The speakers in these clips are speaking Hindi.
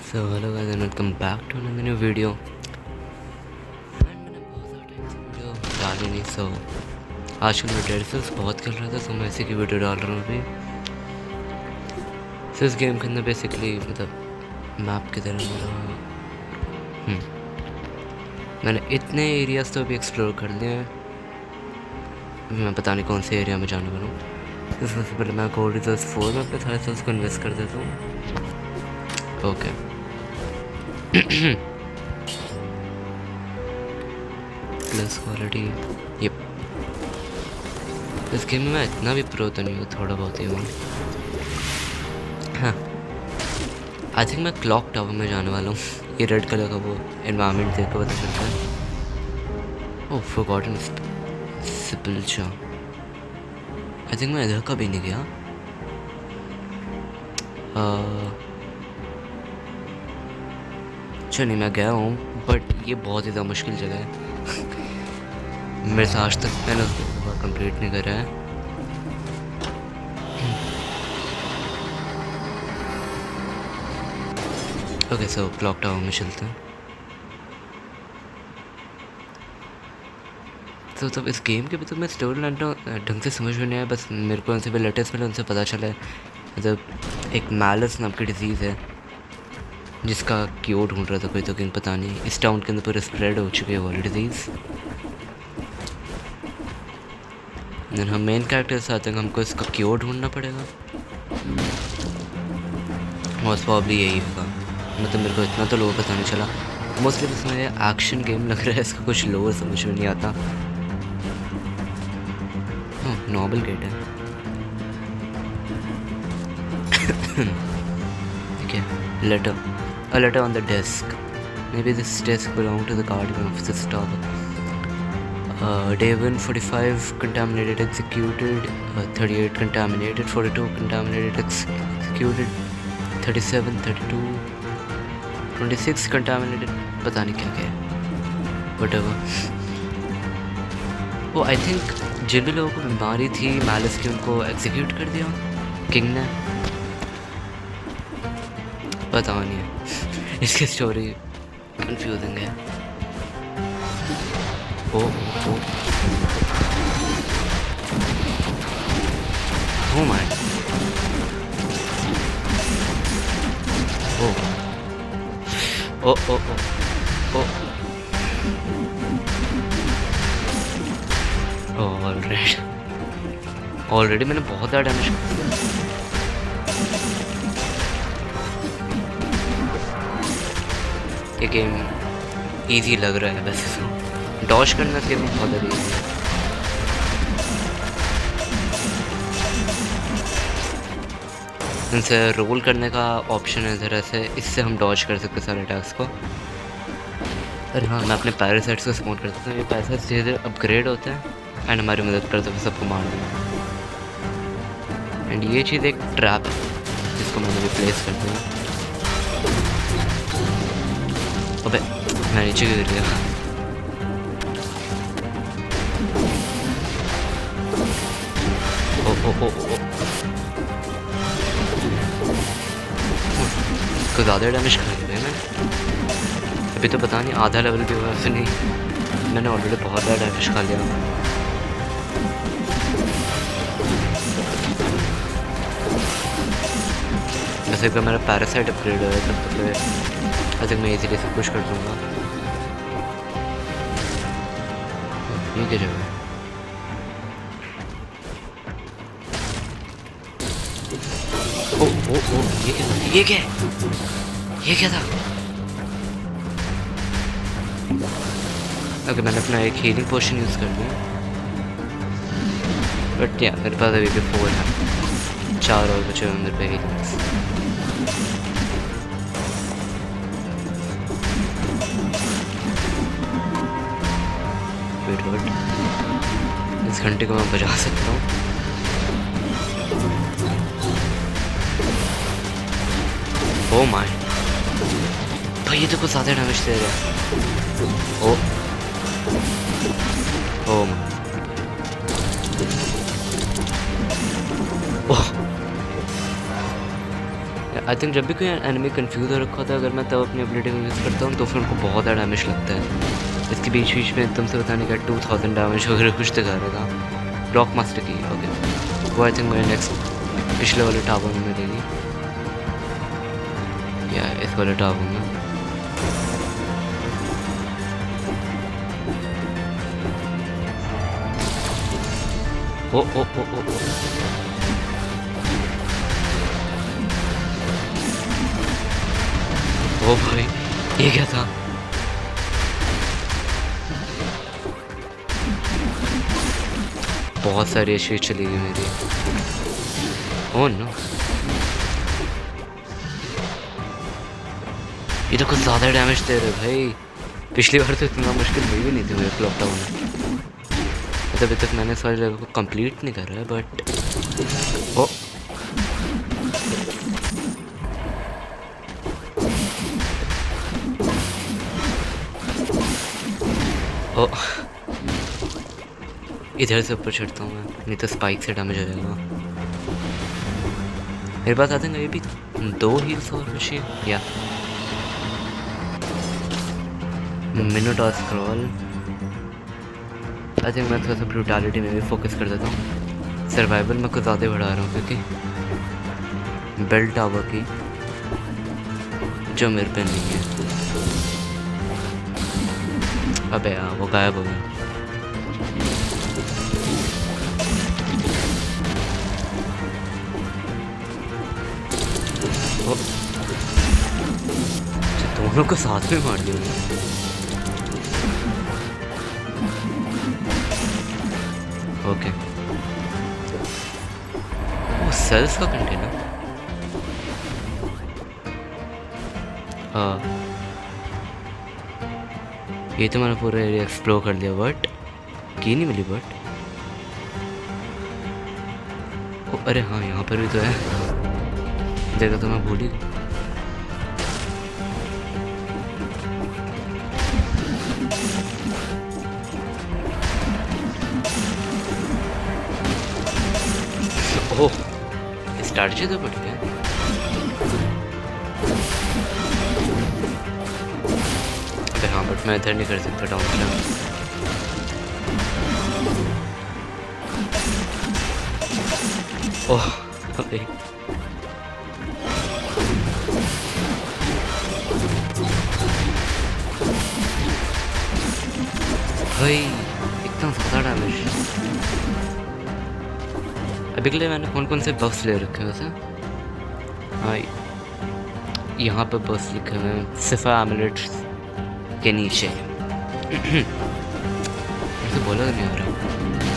So hello guys and welcome back to another new video. मैंने बहुत सारा टाइम से वीडियो डाली नहीं। सो आजकल मैं डेड सेल्स बहुत खेल रहा था, तो मैं इसी की वीडियो डाल रहा हूँ अभी। सो इस गेम के अंदर बेसिकली मतलब मैप की तरह मैंने इतने एरियाज तो अभी एक्सप्लोर कर लिए हैं। अभी मैं पता नहीं कौन से एरिया में जाने वाला हूँ। तो सबसे पहले मैं गोल्ड रिजर्व 4 में अपने सारे सेल्स को इन्वेस्ट कर देता हूँ। Okay plus quality. ये इस गेम में मैं इतना भी प्रो तो नहीं हूँ, थोड़ा बहुत ही हूँ। हाँ, आई थिंक मैं क्लॉक टावर में जाने वाला हूँ। ये रेड कलर का वो एनवायरनमेंट देख कर पता चलता है। ओह फॉरगॉटन सिपल्चा। आई थिंक मैं इधर कभी नहीं गया। अच्छा नहीं, मैं गया हूँ बट ये बहुत ही ज़्यादा मुश्किल जगह है। मेरे से आज तक मैंने उसको कंप्लीट नहीं करा है। ओके सो क्लॉक टावर में चलते हैं। तो तब इस गेम के भी तो मैं स्टोरी लाइन ढंग से समझ में नहीं आया। बस मेरे को उनसे भी लेटेस्ट मिले, उनसे पता चला है मतलब एक मैलस नाम की डिजीज़ है जिसका क्योर ढूंढ रहा था कोई, तो किंग पता नहीं इस टाउन के अंदर पूरे स्प्रेड हो चुकी है वो डिजीज़। हम मेन कैरेक्टर से आते हैं, हमको इसका क्योर ढूंढना पड़ेगा। मोस्ट प्रॉब्ली यही होगा, मतलब मेरे को इतना तो लोगों पता नहीं चला। मोस्टली इसमें एक्शन गेम लग रहा है, इसका कुछ लोअर समझ में नहीं आता। नॉबल गेट है। ठीक है, letter a letter on the desk. Maybe this desk belonged to the guardian of this tower. Day 145 contaminated executed, 38 contaminated, 42 contaminated executed, 37 32 26 contaminated, पता नहीं क्या क्या है, whatever. वो आई थिंक जिन भी लोगों को बीमारी थी मैलिस की उनको एग्जीक्यूट कर दिया किंग ने, पता नहीं है। इसकी स्टोरी कंफ्यूजिंग है। ओ oh oh my oh oh oh oh O already मैंने बहुत ज़्यादा डैमेज कर दिया। ये गेम इजी लग रहा है वैसे तो, डॉश करना इसके बहुत ज़्यादा ईजी है। इनसे रोल करने का ऑप्शन है ज़रा से, इससे हम डॉज कर सकते हैं सारे अटैक्स को। अरे हाँ, मैं अपने पैरासाइट्स को स्पॉन कर सकता हूँ। ये पैरासाइट्स धीरे धीरे अपग्रेड होते हैं एंड हमारी मदद करते हैं सबको मारने में। एंड ये चीज़ एक ट्रैप है जिसको मैंने रिप्लेस कर दिया। अबे मैं नीचे गिर गया। ओ ओ ओ ओ को ज़्यादा डैमेज कर दिया मैं। अभी तो पता नहीं आधा लेवल भी हुआ फिर नहीं, मैंने ऑलरेडी बहुत ज़्यादा डैमेज खा लिया। वैसे अगर मेरा पैरासाइट अपग्रेड हो तब तो फिर आई थिंक मैं इजीली सब कुछ कर दूँगा। ये क्या जगह है? ओ ओ ओ ये क्या था? ये क्या था? ओके, मैंने अपना एक हीलिंग पोशन यूज़ कर दिया, बट या मेरे पास अभी भी 4 है, 4 और बचे अंदर पे हीलिंग्स। इस घंटे को मैं बजा सकता हूँ। ओ माय भाई, ये तो कुछ ज़्यादा डैमेज दे रहा है। ओ ओ ओह, आई थिंक जब भी कोई एनिमी कंफ्यूज हो रखा होता है, अगर मैं तब अपनी एबिलिटी को यूज़ करता हूँ तो फिर उनको बहुत ज़्यादा डैमेज लगता है। इसके बीच बीच में एकदम से बताने का 2000 डैमेज वगैरह कुछ दिखा रहा था। ब्लॉक मास्टर की ओके, वो आई थिंक मेरे नेक्स्ट पिछले वाले टावर में मिलेगी या इस वाले टावर में। ओ ओ ओ ओ, ओ। ओ भाई ये क्या था? बहुत सारी एचपी चली गई मेरी। ओह नो, ये तो कुछ ज़्यादा डैमेज दे रहे भाई। पिछली बार तो इतना मुश्किल हुई भी नहीं थी मुझे क्लॉक टावर में। अभी तक मैंने सारी लेवल को कंप्लीट नहीं कर रहा है बट ओ ओ इधर से ऊपर चढ़ता हूँ मैं, नहीं तो स्पाइक से डैमेज हो जाएगा। मेरे पास आते हैं ये भी 2 हील्स और कुछ या मिनोटॉर स्क्रॉल। आई थिंक मैं थोड़ा सा ब्रूटैलिटी में भी फोकस कर देता हूँ। सर्वाइवल में कुछ ज़्यादा बढ़ा रहा हूँ क्योंकि बेल टावर की जो मेरे पे नहीं है। अबे यार वो गायब हो गया। दोनों को साथ में मार दिया। ओके वो सेल्स का कंटेनर। हाँ ये तो मैंने पूरा एरिया एक्सप्लोर कर लिया बट की नहीं मिली। बट अरे हाँ यहाँ पर भी तो है, देखा तो मैं भूल ही। ओह स्ट्रैटेजी तो बढ़ गया। हाँ बट मैं इधर नहीं कर सकता डाउन स्लैम। ओह भाई इतना ज़्यादा डैमेज। अभी के लिए मैंने कौन कौन से बफ्स ले रखे हैं वैसे? हाँ यहाँ पर बफ्स लिखे हुए हैं सिफा एमुलेट के नीचे। ऐसे बोला तो नहीं आ रहा,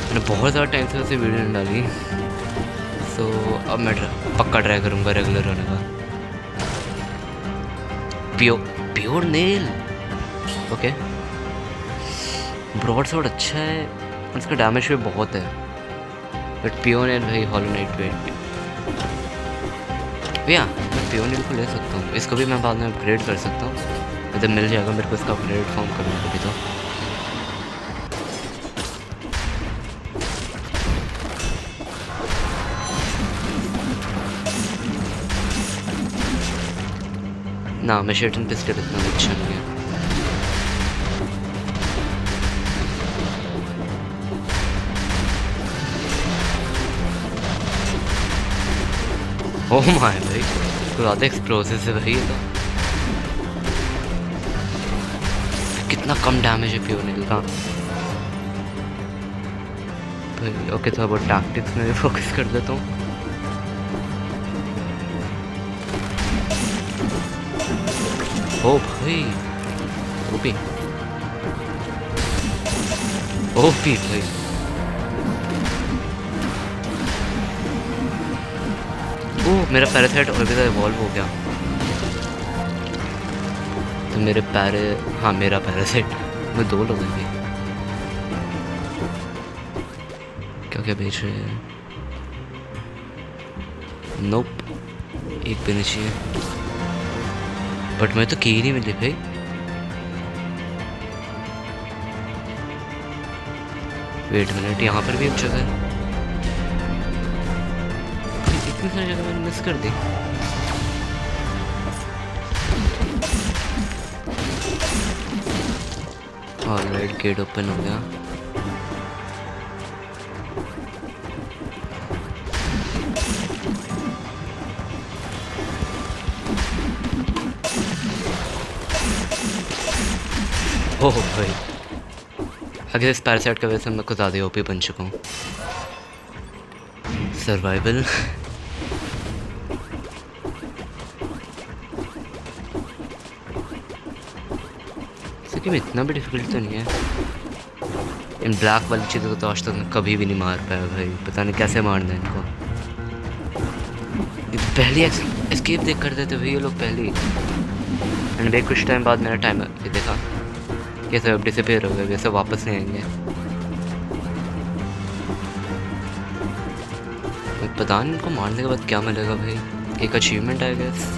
मैंने बहुत ज़्यादा टाइम से वैसे वीडियो नहीं डाली। सो अब मैं पक्का ट्राई करूँगा रेगुलर होने का। Pure nail okay. Broad sword अच्छा है, उसका डैमेज भी बहुत है बट प्योर नेल भाई हॉलो नाइट वेट भैया। मैं प्योर नेल को ले सकता हूँ, इसको भी मैं बाद में अपग्रेड कर सकता हूँ। इधर मिल जाएगा मेरे को इसका अपग्रेड फॉर्म करने को भी। तो ना मैं शेटन पिस्टल इतना अच्छा नहीं है। ओह माय भाई तो ज़्यादा एक्सप्लोसिव है भाई। तो कितना कम डैमेज है प्योर नेल का भाई। ओके थोड़ा बहुत टैक्टिक्स में भी फोकस कर देता हूँ। ओ भाई ओपी ओपी भाई। ओह मेरा पैरासाइट और भी इवॉल्व हो गया तो मेरे हाँ मेरा पैरासाइट में 2 लोग हैं। क्या क्या बेच रहे हैं? नोप एक भी नहीं चाहिए बट मैं तो की ही नहीं मिली भाई। वेट मिनट यहाँ पर भी एक जगह है। इतनी सारी जगह मैंने मिस कर दी। ऑलराइट, गेट ओपन हो गया। ओह भाई, अगर इस पैरासाइट की वजह से मैं कुछ ज़्यादा ओपी बन चुका हूँ। सर्वाइवल गेम इतना भी डिफिकल्ट तो नहीं है। इन ब्लैक वाली चीज़ों को तो आज तक मैं कभी भी नहीं मार पाया भाई, पता नहीं कैसे मारना है इनको। पहली एस्केप देख कर देते भाई ये लोग पहली। एंड भाई कुछ टाइम बाद मेरा टाइम ये देखा ये सब डिसअपीयर हो गया, वैसे वापस नहीं आएंगे। पता नहीं इनको मारने के बाद क्या मिलेगा भाई, एक अचीवमेंट आई गेस।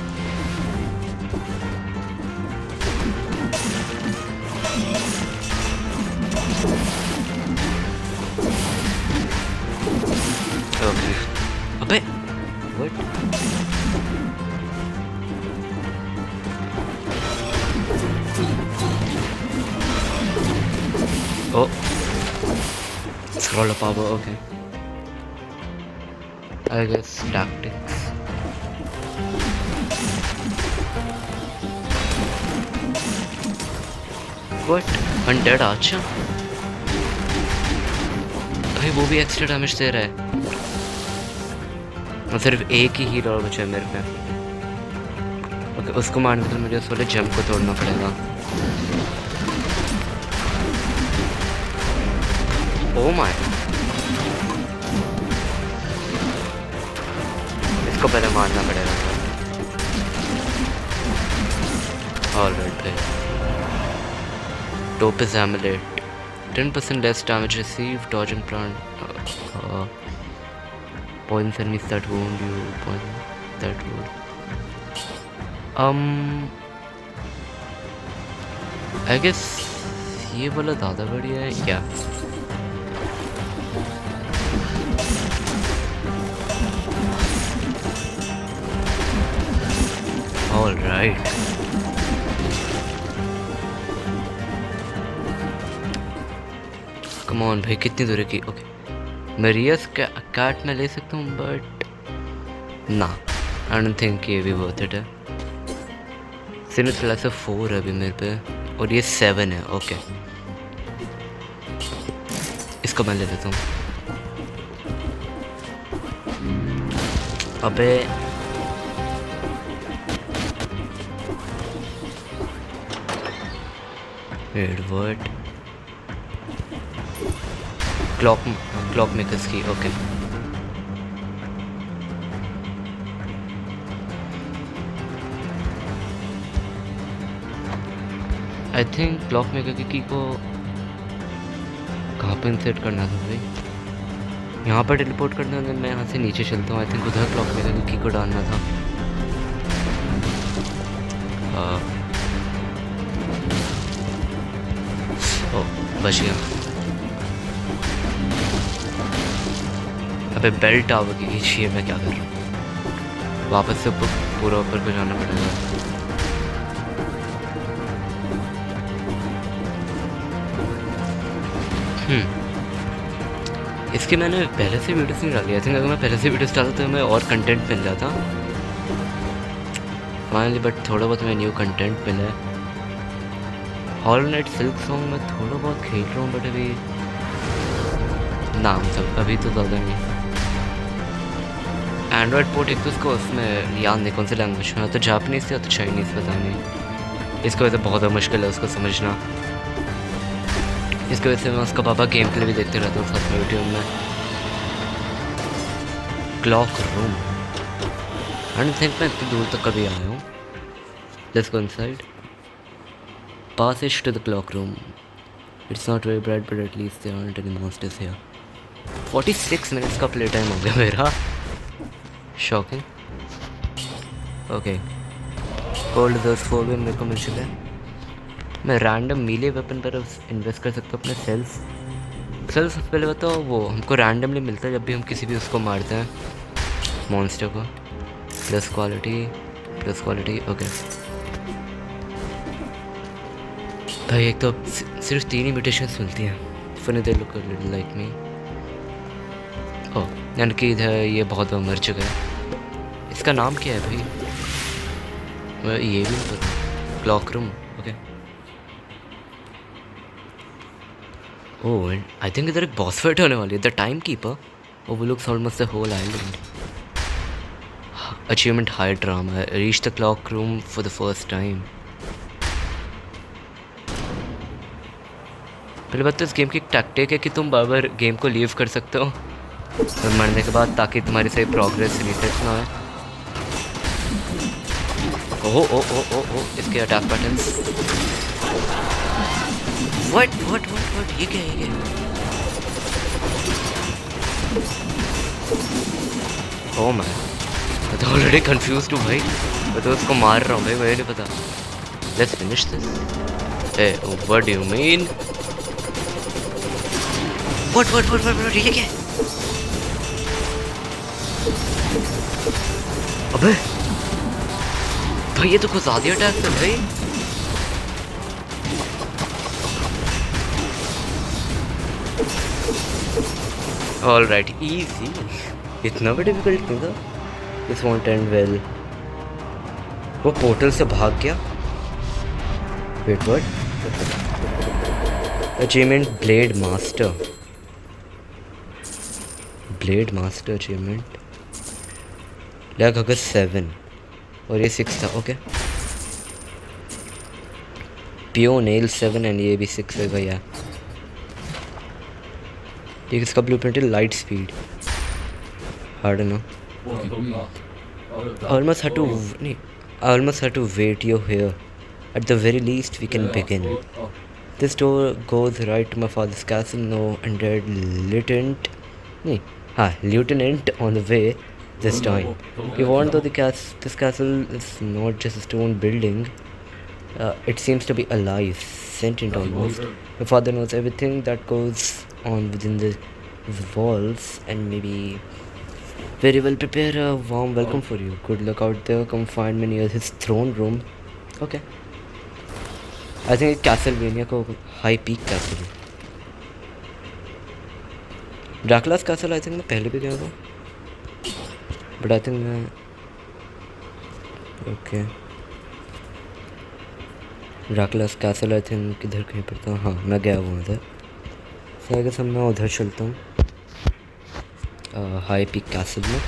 अबे what, oh scroll up power, okay, I guess tactics. What, undead archer भाई, वो भी एक्स्ट्रा डैमेज दे रहा है। और सिर्फ एक ही हील और बचा है मेरे पे। ओके, उसको मारने के लिए मुझे उस वाले जंप को तोड़ना पड़ेगा। ओ माय, इसको पहले मारना पड़ेगा। ऑलराइट भाई, टोपिस emulate, 10% less damage received, dodge and plant points enemies that wound you, point that wound. I guess ये वाला ज़्यादा बढ़िया है क्या? All right. Come on भाई, कितनी दूर है की? ओके, मरियस कैट में ले सकता हूँ बट ना, आई डोंट थिंक ये भी वर्थ इट है। सिर्फ थोड़ा सा 4 है अभी मेरे पे और ये 7 है। ओके, इसको मैं ले लेता हूँ। अबे एडवर्ड, क्लॉक मेकर्स की। Okay, I think clock maker की को कहाँ पर इंसर्ट करना था भाई? यहाँ पर टेलीपोर्ट करना है, मैं यहाँ से नीचे चलता हूँ। आई थिंक उधर क्लॉक मेकर की को डालना था। ओ बच गया। अबे बेल टावर की खींचिए, मैं क्या कर रहा हूँ? वापस से पूरा ऊपर को जाना पड़ेगा। इसकी मैंने पहले से वीडियोस नहीं डाली। आई थिंक अगर मैं पहले से वीडियोस डालता तो हमें और कंटेंट मिल जाता फाइनली, बट थोड़ा बहुत हमें न्यू कंटेंट मिला है। हॉलो नाइट सिल्क सॉन्ग में थोड़ा बहुत खेल रहा हूँ बट अभी नाम सब अभी तो ज़्यादा नहीं। एंड्रॉयड पोर्ट एक तो उसको उसमें याद नहीं कौन सी लैंग्वेज में, तो जापानीज़ या तो चाइनीज़, पता नहीं। इसकी वजह से बहुत मुश्किल है उसको समझना। इसकी वजह से मैं उसका पापा गेम प्ले भी देखते रहता हूँ साथ में यूट्यूब में। Clock room, I don't think मैं इतनी दूर तक कभी आया हूँ। Let's go inside. Passage to the clock room. It's not very bright, but at least there aren't any monsters here. 46 minutes का प्ले टाइम हो गया मेरा। शॉकिंग। ओके, गोल्ड रिजर्व 4 भी मेरे को मिल चुका है। मैं रैंडम मीले वेपन पर इन्वेस्ट कर सकता हूँ अपने सेल्स। पहले बताओ, वो हमको रैंडमली मिलता है जब भी हम किसी भी उसको मारते हैं, मॉन्स्टर को। Plus quality. ओके भाई एक तो सिर्फ 3 ही म्यूटेशंस मिलती हैं। Funny they look a little like me. Oh यानी कि इधर ये बहुत मर चुका है। इसका नाम क्या है भाई? ये भी नहीं पता। Clock room, okay. Oh and I think इधर एक बॉस फाइट होने वाली है, the time keeper. overlooks almost the whole island. Achievement high drama. Reach the clock room for the first time. पहले बात तो इस गेम की एक टैक्टिक है कि तुम बार बार गेम को लीव कर सकते हो और मरने के बाद, ताकि तुम्हारी सही प्रोग्रेस रीसेट ना हो। ओह ओह ओह ओह ओह इसके अटैक पैटर्न्स। व्हाट ये क्या है? ओह मैं तो ऑलरेडी कंफ्यूज्ड हूँ भाई। मैं तो उसको मार रहा हूँ भाई, मुझे नहीं पता। Let's finish this. A what do you mean? What ये क्या? अबे भाई ये तो कुछ ज़्यादा अटैक है भाई। ऑल राइट ईजी, इतना भी डिफिकल्ट नहीं था। This want and well. वो पोर्टल से भाग गया। Wait what? Achievement blade master achievement. लग अगस्त 7 और ये 6 था, ओके। पियो नेल 7 एंड ये भी 6 है भैया। ये किसका ब्लूप्रिंट है? Light speed. I don't know. I almost had to wait you here. At the very least, we can begin. This door goes right to my father's castle. No undead lieutenant on the way this time. He warned though this castle is not just a stone building. It seems to be alive, sentient almost. My father knows everything that goes on within the walls and maybe very well prepare a warm welcome for you. Good luck out there. Come find me near his throne room. Okay. I think Castlevania को high peak castle, Dracula's castle. I think मैं पहले भी गया था, बट आई थिंक मैं okay Dracula's castle I think किधर कहीं पर था। हाँ मैं गया हुआ था, सो आई गेस मैं उधर चलता हूँ हाई पीक कैसल में।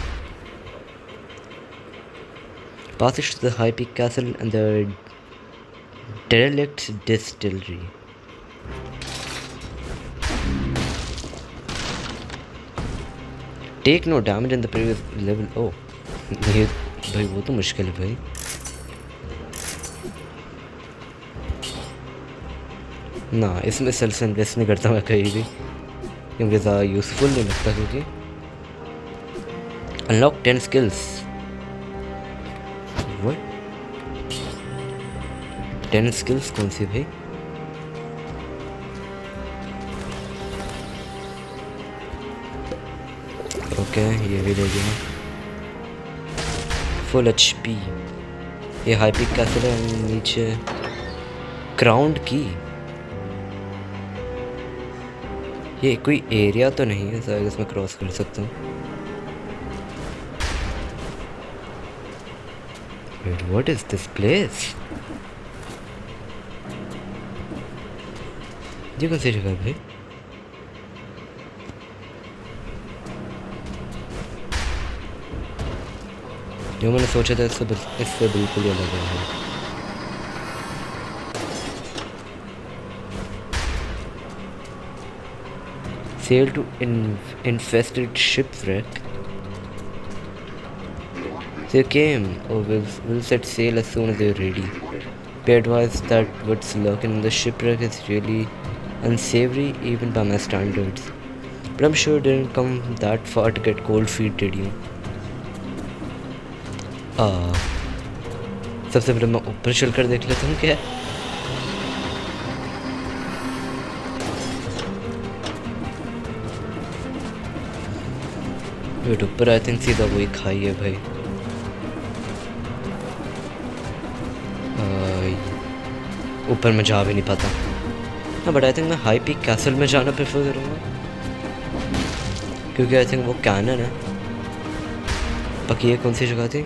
Passage to the High Peak Castle and the derelict distillery. Take no damage in the previous level. Oh, ये भाई वो तो मुश्किल है भाई। ना इसमें सेल्फ इन्वेस्ट नहीं करता मैं कहीं भी, क्योंकि ज़्यादा यूज़फुल नहीं लगता। क्योंकि Unlock 10 skills. What? 10 skills कौन सी भाई? ओके ये भी ले गया। Full HP। ये हाई पीक कैसल है। नीचे क्राउंड की। ये कोई एरिया तो नहीं है सर, इसमें क्रॉस कर सकता हूँ। Wait, what is this place? ये कौन सी जगह है भाई? जो मैंने सोचा था इससे बिल्कुल ही अलग है। Sail to infested shipwreck. They came. Oh, we'll set sail as soon as they're ready. Be advised that what's lurking in the shipwreck is really unsavory even by my standards. But I'm sure it didn't come that far to get cold feet, did you? सबसे पहले मैं ऊपर चल कर देख लेता हूँ क्या। वेट ऊपर आई थिंक सीधा वही खाई है भाई। ऊपर मैं जा भी नहीं पाता। हाँ बट आई थिंक मैं हाई पीक कैसल में जाना प्रेफर करूँगा, क्योंकि आई थिंक वो कैनन है। बाकी ये कौन सी जगह थी?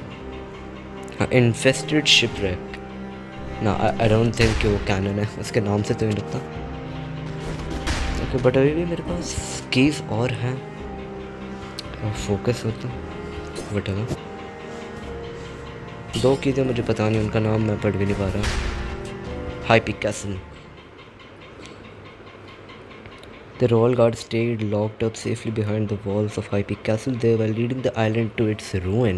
हाँ, इन्फेस्टेड शिपरेक ना, आई डोंट थिंक कि वो कैनन है, उसके नाम से तो नहीं लगता। ओके बट अभी भी मेरे पास कीज़ और हैं, और फोकस होता बट अगर 2 कीज़ें मुझे पता नहीं, उनका नाम मैं पढ़ भी नहीं पा रहा। High peak castle. The royal guard stayed locked up safely behind the walls of High Peak Castle there while leading the island to its ruin.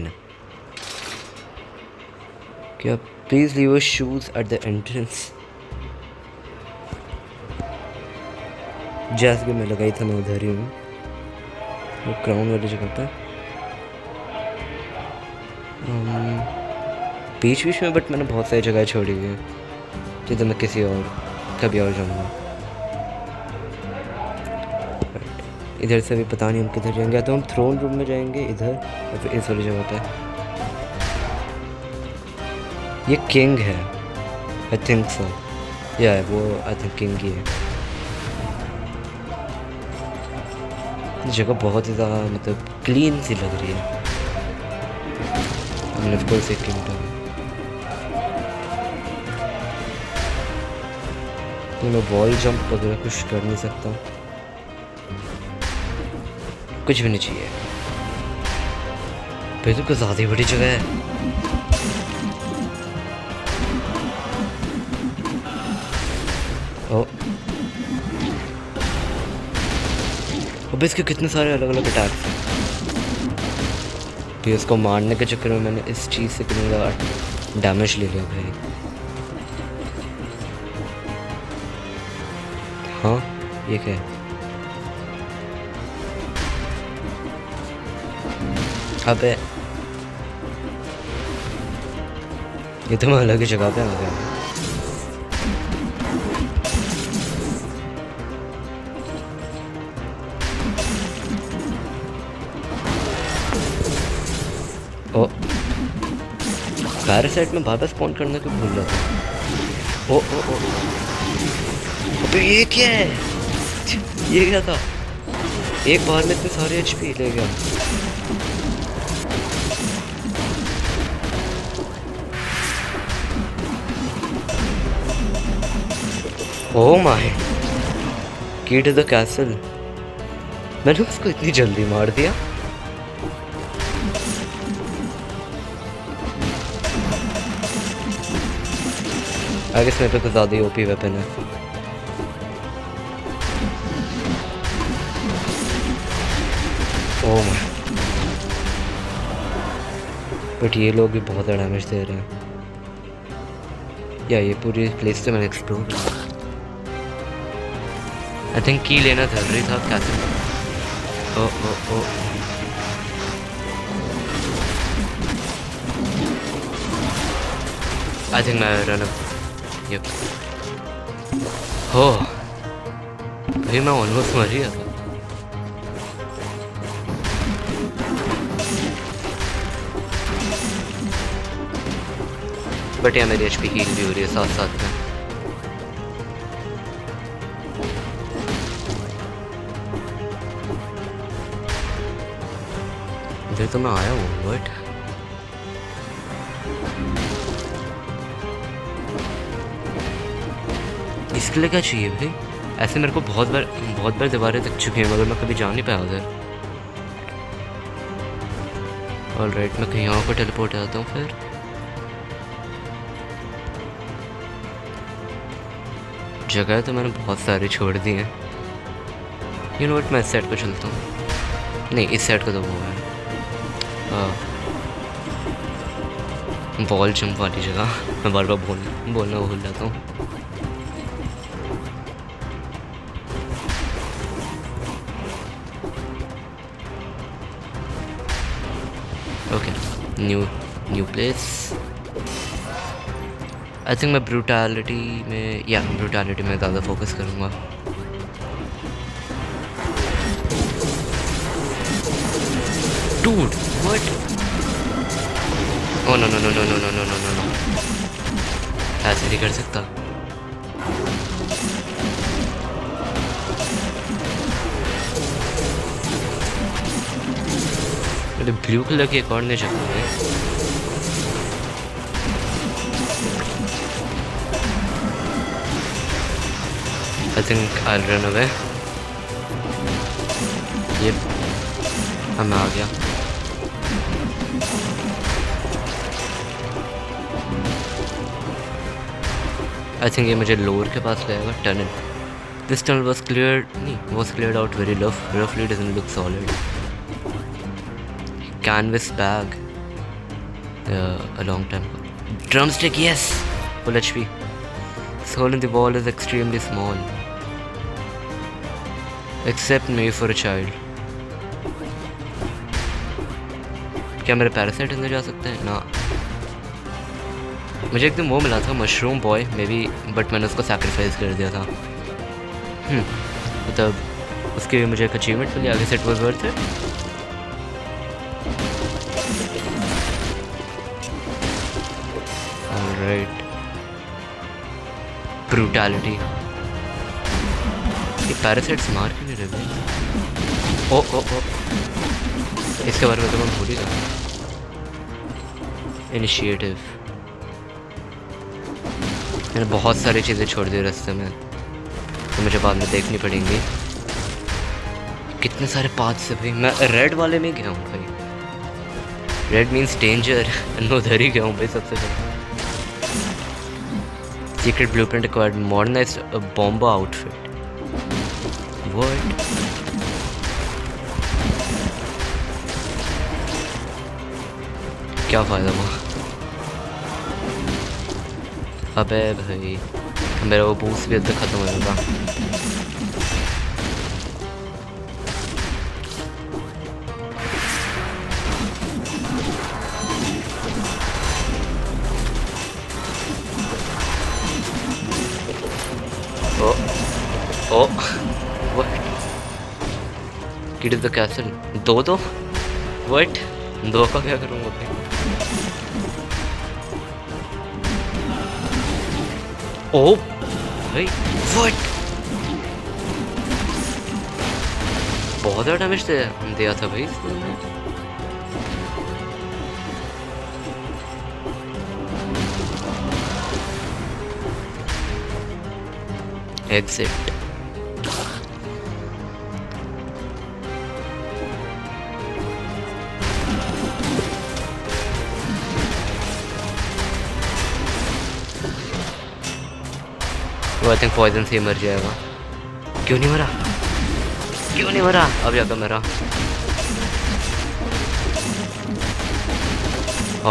क्या please leave your shoes at the entrance. जैसे कि मैं लगाई था मैं उधर ही हूँ, वो क्राउन वाली जगह पे बीच बीच में, बट मैंने बहुत सारी जगह छोड़ी हुई हैं जिधर मैं कभी और जाऊँगा। इधर से भी पता नहीं हम किधर जाएंगे, या तो हम थ्रोन रूम में जाएंगे इधर, या फिर इस वाली जगह पे। ये किंग है आई थिंक सो, या वो आई थिंक किंग ही है। जगह बहुत ही ज़्यादा मतलब क्लीन सी लग रही है। ऑफ कोर्स एक किंगडम तो मैं वॉल जंप वगैरह कुछ कर नहीं सकता, कुछ भी नहीं चाहिए। फिर तो कुछ ज़्यादा ही बड़ी जगह है। ओ अब इसके कितने सारे अलग अलग अटैक्स हैं। फिर उसको मारने के चक्कर में मैंने इस चीज़ से कितना ज़्यादा डैमेज ले लिया भाई। हाँ ये क्या है? अबे ये तो मैं अलग ही जगह पे आ गया। ओ पैरासाइट में बार बार स्पॉन करने को भूल रहा था। ओ ओ ओ अबे ये क्या है? ये क्या था? एक बार में इतने सारे एचपी ले गया। ओह माय की टू द कैसल। मैंने उसको इतनी जल्दी मार दिया। आगे इसमें पे कुछ ज़्यादा ही ओपी वेपन है। ओह माय बट ये लोग भी बहुत ज़्यादा डैमेज दे रहे हैं। या ये पूरी प्लेस तो मैंने एक्सप्लोर किया। आई थिंक की लेना ज़रूरी था कैसे। ओ ओ ओ आई थिंक मैं रन अप। यप हो भाई मैं ऑलमोस्ट मर गया था। बट यार मेरी एचपी हील भी हो रही है साथ साथ में। इधर तो मैं आया हूँ बट इसके लिए क्या चाहिए भाई? ऐसे मेरे को बहुत बार दीवारें दिख चुकी हैं मगर मैं कभी जा नहीं पाया उधर। ऑलराइट मैं कहीं और को टेलीपोर्ट आता हूँ फिर। जगह तो मैंने बहुत सारे छोड़ दी हैं। यू नो व्हाट मैं इस साइड पर चलता हूँ। नहीं इस साइड का तो वो है बॉल जंप वाली जगह। मैं बार बार बोलना भूल जाता हूँ। Okay new place. I think मैं ब्रूटैलिटी में ज़्यादा फोकस करूँगा। Dude what? Oh no no no no no no no no no ऐसे नहीं कर सकता। अरे ब्लू कलर की एक और ने जगह है। I think I run away. ये मैं आ गया। आई थिंक ये मुझे लोअर के पास लाएगा। Tunnel, this tunnel was clear, नहीं वॉज क्लियर्ड आउट वेरी रफली, doesn't look solid. Canvas bag, a long time ago. Drumstick, yes, full HP. This hole in the wall is extremely small, except maybe for a child. क्या मेरे पैरासाइट अंदर जा सकते हैं? ना। मुझे एकदम वो मिला था mushroom boy may be, but मैंने उसको सैक्रिफाइस कर दिया था। मतलब उसके लिए मुझे एक अचीवमेंट मिली, आगे से it was worth it. Right. Brutality. ये पैरासाइट्स मार क्यों नहीं रहे? ओ ओ ओ, इसके बारे में तो मैं भूल ही गया। इनिशिएटिव, मैंने बहुत सारी चीज़ें छोड़ दी रास्ते में, तो मुझे बाद में देखनी पड़ेंगी। कितने सारे पाथ से भाई, मैं रेड वाले में गया हूँ भाई। रेड मीन्स डेंजर, मैं उधर ही गया हूँ भाई सबसे पहले। Secret blueprint acquired, modernized a bomber outfit. What? क्या फायदा हुआ? अबे भाई मेरा वो बूस्ट भी अभी खत्म हो जाएगा। Oh what? Kid the castle, दो व्हाट? दो का क्या करूँगा भाई? ओ भाई व्हाट? बहुत ज़्यादा डैमेज दिया था भाई इसने। एग्जिट। वो आई थिंक पॉइजन से ही मर जाएगा। क्यों नहीं मरा? क्यों नहीं मरा? अब जाकर मरा।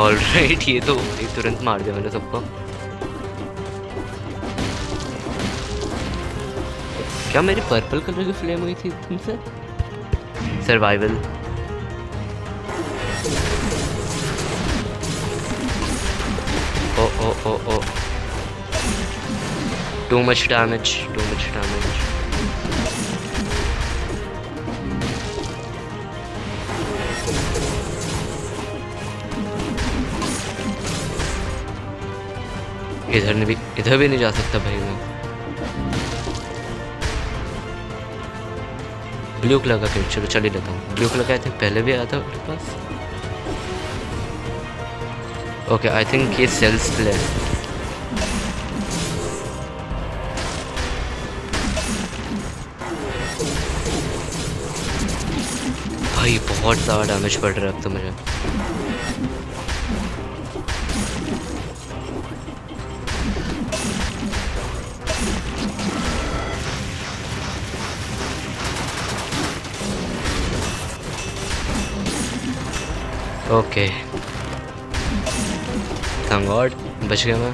ऑलराइट, ये तो तुरंत मार दिया मैंने सबको। क्या मेरी पर्पल कलर की फ्लेम हुई थी तुमसे? Survival. Oh oh oh oh, too much damage, too much damage. इधर भी नहीं जा सकता भाई मैं। ब्लू कलर का किट, चलो चल ही लेता हूँ। ब्लू कलर का आई थिंक पहले भी आया था मेरे पास। ओके आई थिंक ये सेल्स प्ले। भाई बहुत ज़्यादा डैमेज पड़ रहा है अब तो मुझे। ओके थैंक गॉड बच गया मैं।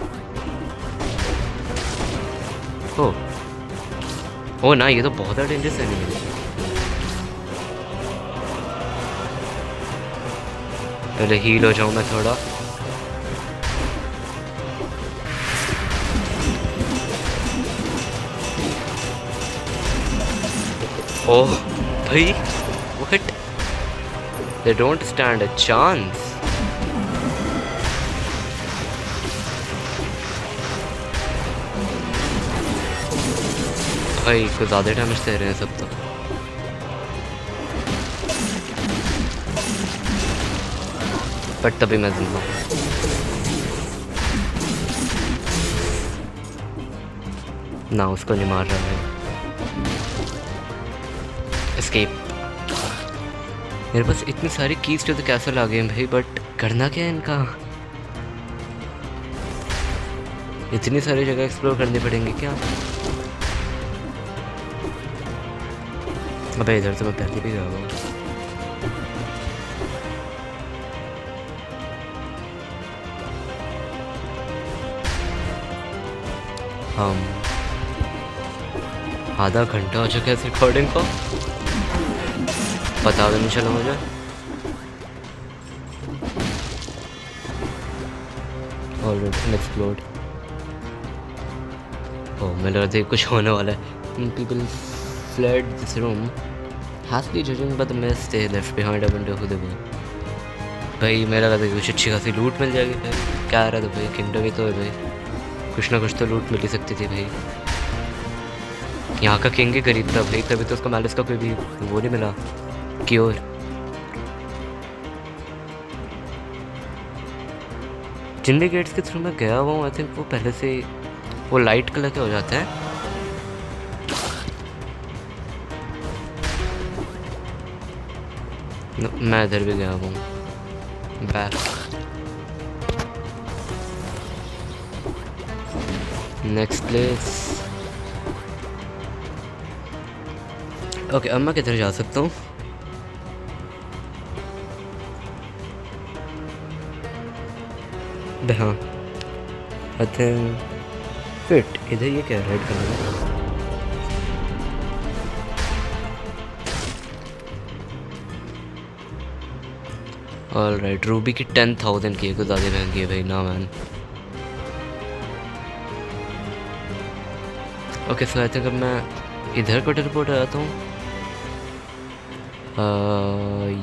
ओ ना, ये तो बहुत ज़्यादा डेंजरस है। नहीं पहले हील हो जाऊँ मैं थोड़ा। ओह भाई what? They don't stand a chance. भाई कुछ ज़्यादा डैमेज दे रहे हैं सब तो। बट तभी मैं जिंदा हूँ। ना उसको नहीं मार रहा है। एस्केप। मेरे पास इतनी सारी कीज टू द कैसल आ गए हैं भाई, बट करना क्या है इनका? इतनी सारी जगह एक्सप्लोर करनी पड़ेंगी क्या? अबे इधर तो मैं पहले भी गया हूँ। हम आधा घंटा हो चुका है इस रिकॉर्डिंग को, पता भी नहीं चला मुझे। Already explored. ओह मुझे लगा था कुछ होने वाला है। People flood this room harshly judging by the mess they left behind. I wonder who they were. भाई मेरा लगा था कुछ अच्छी खासी लूट मिल जाएगी भाई। क्या आ रहा था भाई, किंगडम ही तो है भाई, कुछ ना कुछ तो लूट मिल ही सकती थी भाई। यहाँ का किंग ही गरीब था भाई, तभी तो उसको मैलिस का कोई भी वो नहीं मिला क्योर। जिन भी गेट्स के थ्रू मैं गया हुआ हूँ, आई थिंक वो पहले से वो लाइट कलर के हो जाते हैं। मैं इधर भी गया हूँ। Back next place. ओके अब मैं किधर जा सकता हूँ? हाँ आई थिंक फिट इधर। ये क्या रेड कलर है? ऑल राइट, रूबी की 10,000 की, कुछ ज़्यादा महंगी है भाई ना man. Okay so I think अब मैं इधर को टेलीपोर्ट आ जाता हूँ।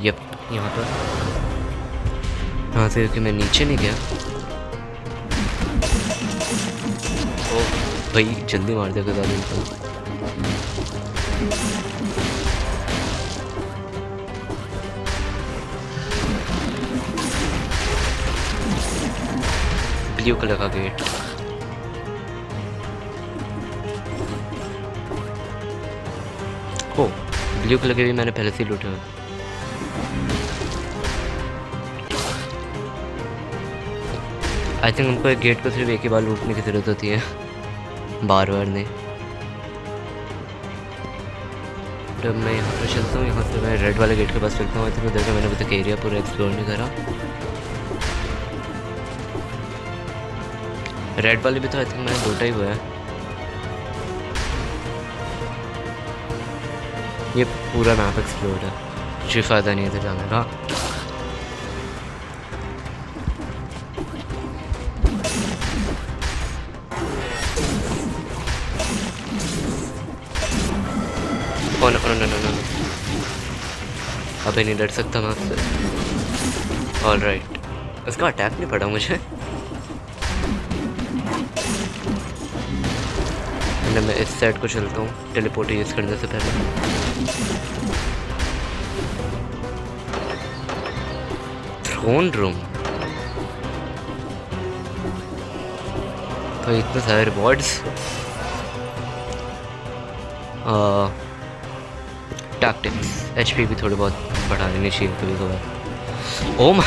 यप यहाँ पर। हाँ से क्योंकि मैं नीचे नहीं गया। ओ भाई जल्दी मार दिया ज़्यादा इनको। ब्लू कलर का गेट। ओ ब्लू कलर के भी मैंने पहले से लूटे। आई थिंक उनको एक गेट को सिर्फ एक ही बार लूटने की ज़रूरत होती है, बार बार नहीं। जब मैं यहाँ पर चलता हूँ, यहाँ से मैं रेड वाले गेट के पास चलता हूँ। आई थिंक उधर का मैंने अभी तक एरिया पूरा एक्सप्लोर नहीं करा। रेड वाले भी तो आई थिंक मैंने लूटा ही हुआ है। ये पूरा मैप एक्सप्लोर है, कोई फ़ायदा नहीं है इधर जाने का। Oh no no no no no, अबे नहीं लड़ सकता मैं उससे। ऑल राइट, उसका अटैक नहीं पड़ा मुझे। मैं इस साइड को चलता हूँ टेलीपोर्ट यूज़ करने से पहले। थ्रोन रूम तो इतने सारे रिवॉर्ड्स। टैक्टिक्स एचपी भी थोड़ी बहुत बढ़ा लेनी चाहिए कभी कभार। ओह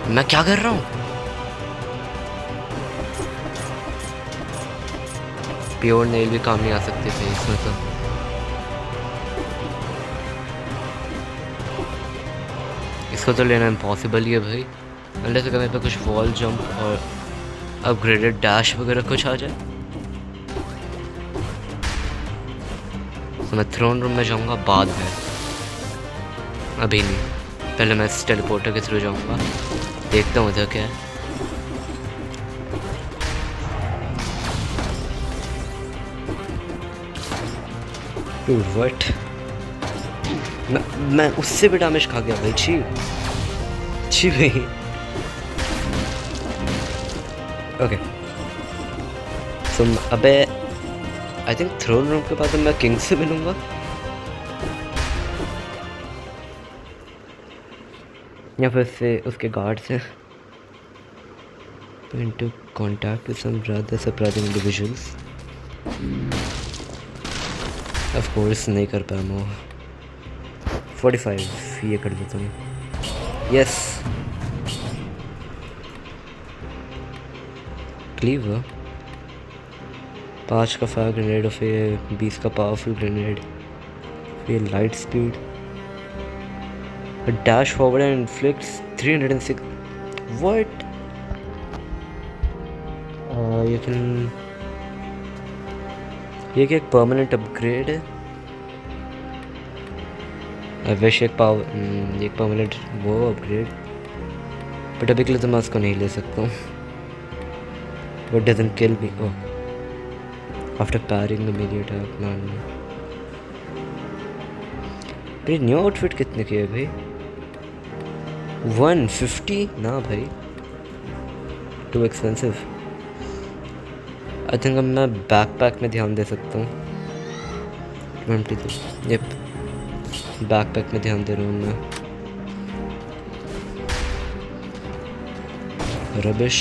मैं क्या कर रहा हूँ? प्योर नेल भी काम नहीं आ सकते थे इसमें तो। इसको तो लेना इम्पॉसिबल ही है भाई, अनलेस अगर मेरे पे कुछ वॉल जंप और अपग्रेडेड डैश वगैरह कुछ आ जाए। तो मैं थ्रोन रूम में जाऊंगा बाद में, अभी नहीं। पहले मैं इस टेलीपोर्टर के थ्रू जाऊंगा, देखता हूँ उधर क्या है। व्हाट? मैं उससे भी डैमेज खा गया भाई। छी भाई। ओके सो अबे आई थिंक थ्रोन रूम के बाद मैं किंग से मिलूंगा। या फिर से उसके गार्ड से into contact with some rather surprising individuals. Of course नहीं कर पाया मैं 45 ये कर देता हूँ yes cleaver 5 का फायर ग्रेनेड और फिर 20 का पावरफुल ग्रेनेड फिर light speed dash forward and inflicts 306 what you can ये क्या एक परमानेंट अपग्रेड है वैसे एक परमानेंट वो अपग्रेड बट अभी के लिए तो मैं उसको नहीं ले सकता हूँ वो doesn't kill me after pairing the मेरी अटैक मैन मेरी न्यू आउटफिट कितने की है भाई 150 ना भाई टू एक्सपेंसिव आई थिंक अब मैं बैकपैक में ध्यान दे सकता हूँ 22 यप बैकपैक में ध्यान दे रहा हूँ मैं रबिश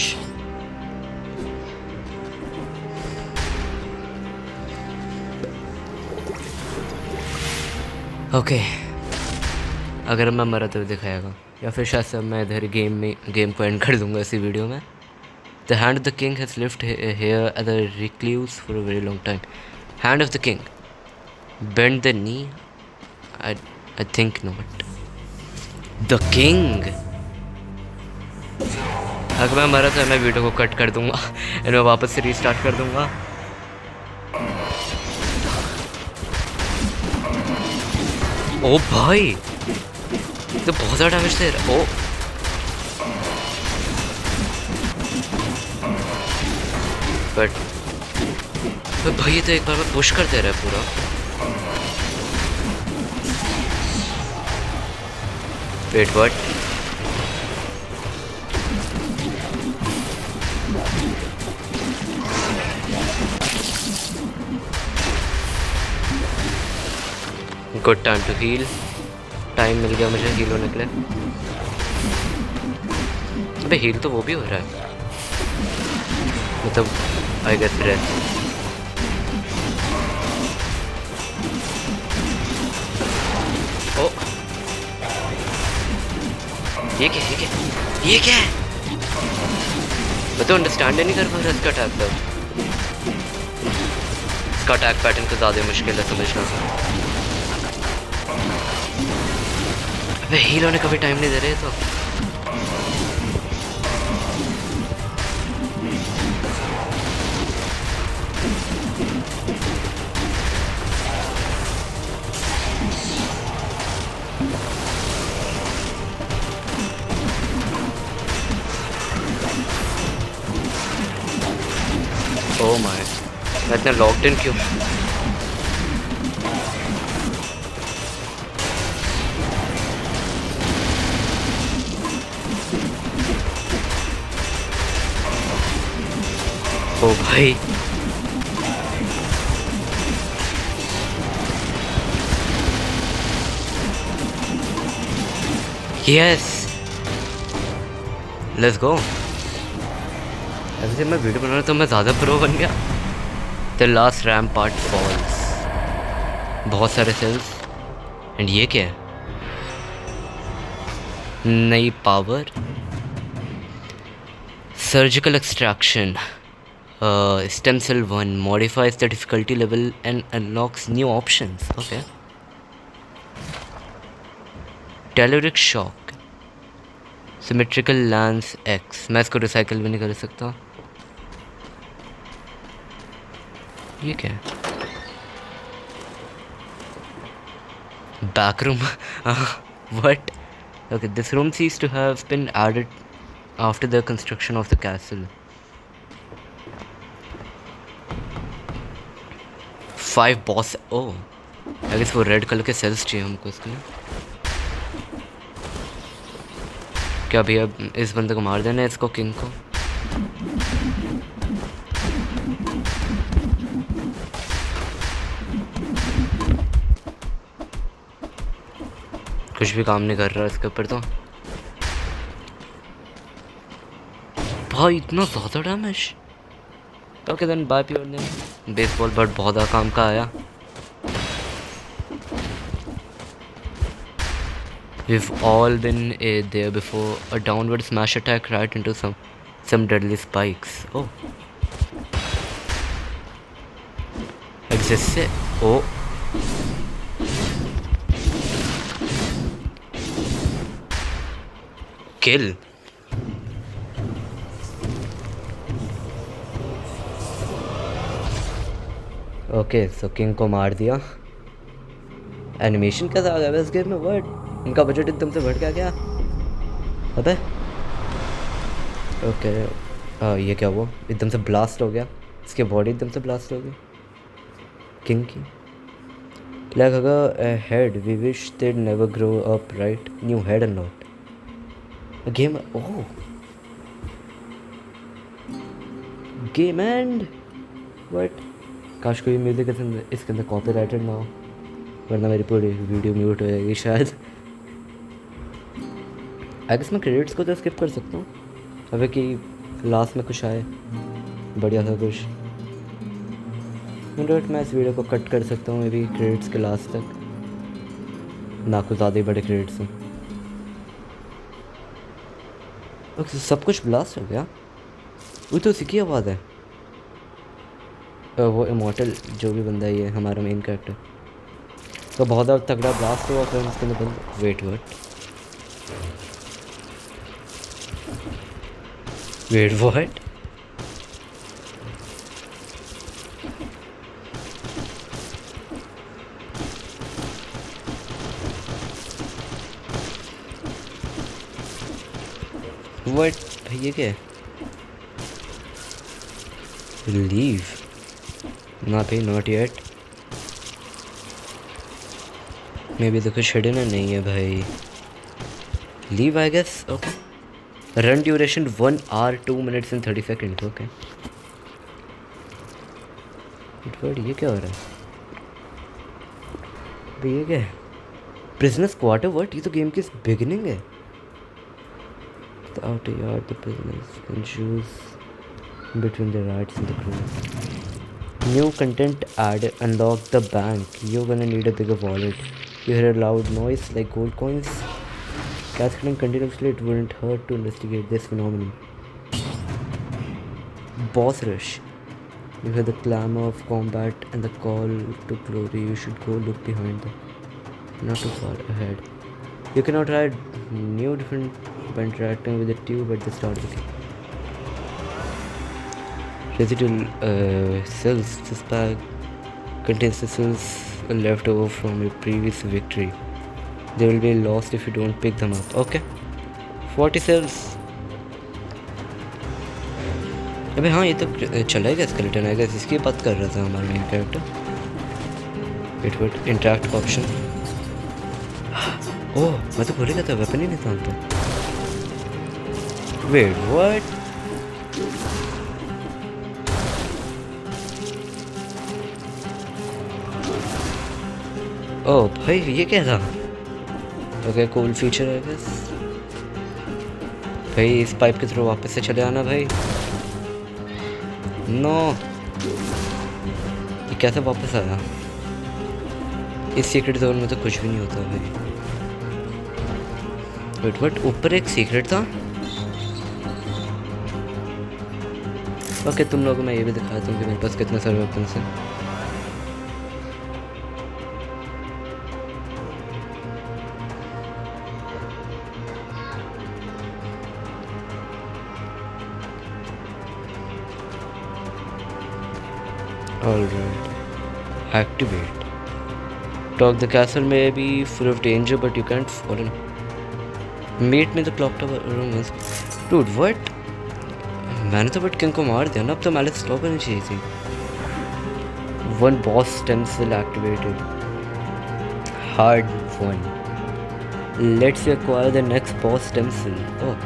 ओके अगर मैं मरा तो दिखाएगा या फिर शायद से मैं इधर गेम को एंड कर दूंगा इसी वीडियो में The hand of the king has lived here as a recluse for a very long time. Hand of the king. Bend the knee. I think not. The king. अगर मैं मरा तो मैं वीडियो को कट कर दूंगा और मैं वापस से रीस्टार्ट कर दूंगा ओ भाई तो बहुत ज़्यादा डैमेज दे रहा ओ बट भाई ये तो एक बार में पुश कर दे रहा है पूरा weight what good time to heal time मिल गया मुझे हील होने के लिए अबे हील तो वो भी हो रहा है मतलब आई गेस रेस्ट ओ ये क्या है मैं तो अंडरस्टैंड नहीं कर पा रहा इसका अटैक तब इसका अटैक पैटर्न तो ज़्यादा मुश्किल है समझना अबे हील होने का भी टाइम नहीं दे रहे तो ओह माय मैं इतना लॉक्ड इन क्यों ओ भाई यस लेट्स गो ऐसे मैं वीडियो बना रहा तो मैं ज़्यादा प्रो बन गया the last ram part falls बहुत सारे सेल्स एंड ये क्या है नई power surgical extraction stem cell 1 modifies the difficulty level and unlocks new options okay telluric shock symmetrical lance x मैं इसको रिसाइकल भी नहीं कर सकता ये क्या है back room what okay this room seems to have been added after the construction of the castle 5 boss oh I guess वो रेड कलर के सेल्स चाहिए हमको इसके लिए क्या भैया इस बंदे को मार देना है इसको किंग को कुछ भी काम नहीं कर रहा इसके ऊपर तो भाई इतना ज़्यादा damage. Okay then by pure name. Baseball but बहुत काम का आया। We've all been there before. A downward smash attack right into some deadly spikes. Oh. Existe. Oh. Kill. Okay so king को मार दिया। एनिमेशन कैसा आ गया इस गेम में? वर्ड इनका बजट एकदम से बढ़ गया अबे। ओके ये क्या हुआ? एकदम से ब्लास्ट हो गया, इसकी बॉडी एकदम से ब्लास्ट हो गई किंग की। लाइक अगर head we wish they never grow up right, new head and not game. Oh game and what. काश कोई म्यूजिक इसके अंदर कॉपीराइटेड ना हो, वरना मेरी पूरी वीडियो म्यूट हो जाएगी शायद। आई गेस मैं क्रेडिट्स को तो स्किप कर सकता हूँ अबे कि लास्ट में कुछ आए बढ़िया था कुछ। मैं इस वीडियो को कट कर सकता हूँ मे बी क्रेडिट्स के लास्ट तक, ना कुछ ज़्यादा ही बड़े क्रेडिट्स हैं। ओके सब कुछ ब्लास्ट हो गया। वो तो उसी की आवाज़ है। वो इमॉर्टल जो भी बंदा है ये हमारा मेन कैरेक्टर, तो बहुत ज़्यादा तगड़ा ब्लास्ट हुआ फिर उसके अंदर बंद। वेट व्हाट भाई ये क्या है? लीव ना भाई नॉट येट। मे बी तो कुछ हिडन नहीं है भाई। Leave I guess. Okay run duration 1 hour 2 minutes and 30 seconds। Okay ये क्या हो रहा है भाई? ये क्या है? Prisoners quarter what? ये तो गेम की बिगिनिंग है। The outer yard, the prisoners can choose between the rats and the crew. New content added. Unlock the bank. You're gonna need a bigger wallet. You hear a loud noise like gold coins cascading continuously. It wouldn't hurt to investigate this phenomenon. Boss rush. You hear the clamor of combat and the call to glory. You should go look behind them, not too far ahead. You cannot ride new different by interacting with the tube at the start of the game. Residual cells. This bag contains the cells left over from your previous victory. They will be lost if you don't pick them up. Okay. 40 cells. अबे हाँ ये तो चला ही गया स्केलेटन आएगा, इसकी बात कर रहा था हमारा मेन कैरेक्टर। वेट इंटरेक्ट का ऑप्शन। ओह मैं तो भूल गया था वेपन ही नहीं था उन पर। Wait what? ओह भाई ये क्या था? ओके कूल फीचर है बस। भाई इस पाइप के थ्रू वापस से चले आना भाई। नो ये कैसे वापस आया? इस सीक्रेट जोन में तो कुछ भी नहीं होता भाई। Wait what? ऊपर एक सीक्रेट था। ओके तुम लोगों को मैं ये भी दिखाता हूँ कि मेरे पास कितने सारे वेपन्स हैं। Alright, activate. Talk the castle may be full of danger, but you can't fall in. Meet me the clock tower room. Dude, what? मैंने तो बट किंग को मार दिया ना, अब तो मैलिस स्टॉप होनी चाहिए थी। One boss stem cell activated. Hard one. Let's acquire the next boss stem cell. Oh,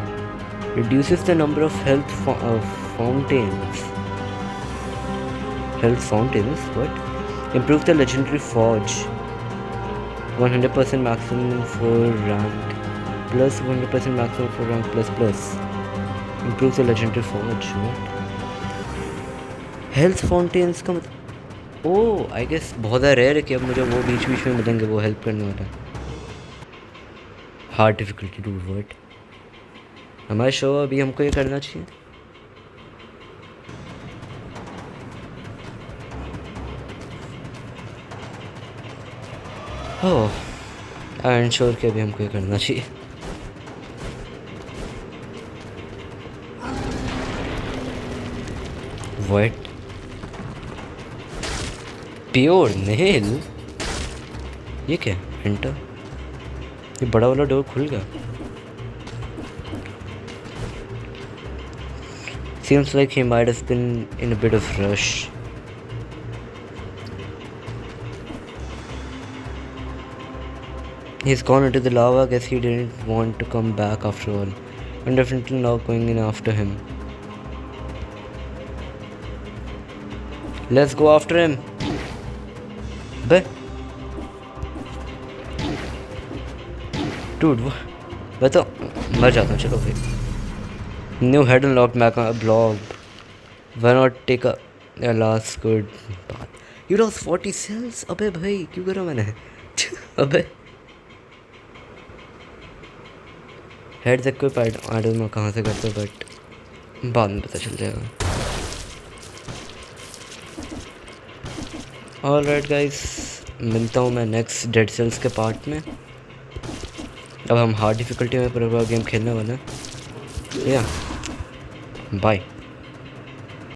reduces the number of health fountains. Health fountains? What? Improve the legendary forge. 100% maximum for rank. Plus 100% maximum for rank plus plus. Improve the legendary forge. Health fountains का मतलब ओह आई गेस बहुत ज़्यादा रेयर है कि अब मुझे वो बीच बीच में मिलेंगे वो हेल्प करने वाला। हार्ड डिफिकल्टी टू वर्ड हमारे शो अभी हमको ये करना चाहिए। ओह आई एम श्योर कि अभी हमको ये करना चाहिए। व्हाट प्योर नेल ये क्या एंटर ये बड़ा वाला डोर खुल गया। Seems like he might have been in a bit of rush. He's gone into the lava. Guess he didn't want to come back after all. I'm definitely not going in after him. Let's go after him. But dude, मैं तो मर जाता हूँ। चलो भाई। New head unlocked Maca blog. Why not take a last good bath? You lost 40 cells? अबे भाई क्यों करा मैंने? अबे हेड तक कोई आई डोंट नो कहाँ से करते बट बाद में पता चल जाएगा। ऑलराइट गाइस मिलता हूँ मैं नेक्स्ट डेड सेल्स के पार्ट में। अब हम हार्ड डिफ़िकल्टी में पूरा गेम खेलने वाले हैं। या बाय।